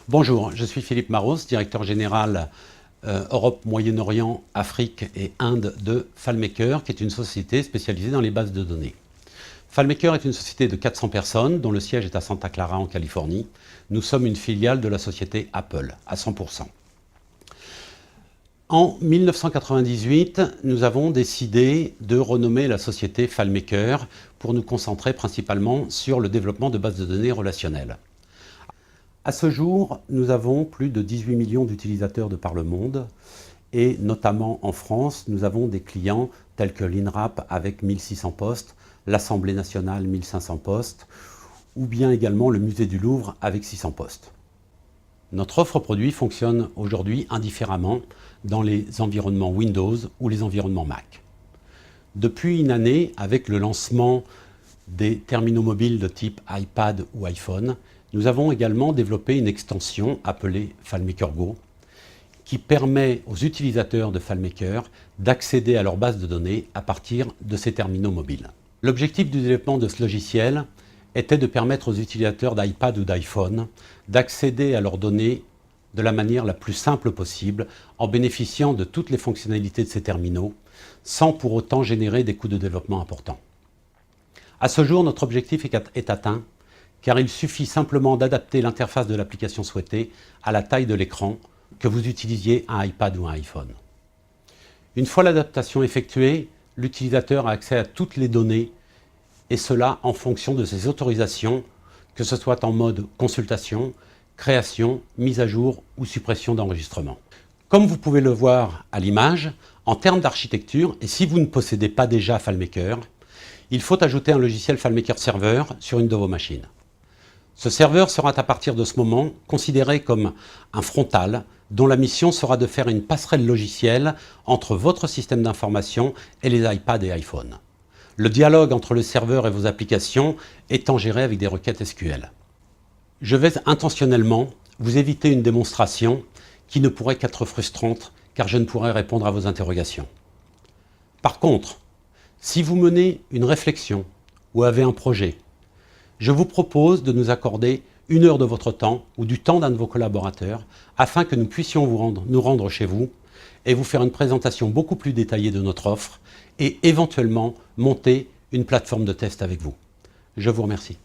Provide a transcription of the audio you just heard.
Bonjour, je suis Philippe Maros, directeur général Europe, Moyen-Orient, Afrique et Inde de FileMaker, qui est une société spécialisée dans les bases de données. FileMaker est une société de 400 personnes dont le siège est à Santa Clara en Californie. Nous sommes une filiale de la société Apple à 100%. En 1998, nous avons décidé de renommer la société FileMaker pour nous concentrer principalement sur le développement de bases de données relationnelles. À ce jour, nous avons plus de 18 millions d'utilisateurs de par le monde et notamment en France, nous avons des clients tels que l'INRAP avec 1600 postes, l'Assemblée nationale 1500 postes ou bien également le Musée du Louvre avec 600 postes. Notre offre produit fonctionne aujourd'hui indifféremment dans les environnements Windows ou les environnements Mac. Depuis une année, avec le lancement des terminaux mobiles de type iPad ou iPhone, nous avons également développé une extension appelée FileMaker Go qui permet aux utilisateurs de FileMaker d'accéder à leur base de données à partir de ces terminaux mobiles. L'objectif du développement de ce logiciel était de permettre aux utilisateurs d'iPad ou d'iPhone d'accéder à leurs données de la manière la plus simple possible en bénéficiant de toutes les fonctionnalités de ces terminaux sans pour autant générer des coûts de développement importants. À ce jour, notre objectif est atteint car il suffit simplement d'adapter l'interface de l'application souhaitée à la taille de l'écran, que vous utilisiez un iPad ou un iPhone. Une fois l'adaptation effectuée, l'utilisateur a accès à toutes les données, et cela en fonction de ses autorisations, que ce soit en mode consultation, création, mise à jour ou suppression d'enregistrement. Comme vous pouvez le voir à l'image, en termes d'architecture, et si vous ne possédez pas déjà FileMaker, il faut ajouter un logiciel FileMaker Server sur une de vos machines. Ce serveur sera à partir de ce moment considéré comme un frontal dont la mission sera de faire une passerelle logicielle entre votre système d'information et les iPads et iPhones. Le dialogue entre le serveur et vos applications étant géré avec des requêtes SQL. Je vais intentionnellement vous éviter une démonstration qui ne pourrait qu'être frustrante car je ne pourrai répondre à vos interrogations. Par contre, si vous menez une réflexion ou avez un projet, je vous propose de nous accorder 1 heure de votre temps ou du temps d'un de vos collaborateurs afin que nous puissions nous rendre chez vous et vous faire une présentation beaucoup plus détaillée de notre offre et éventuellement monter une plateforme de test avec vous. Je vous remercie.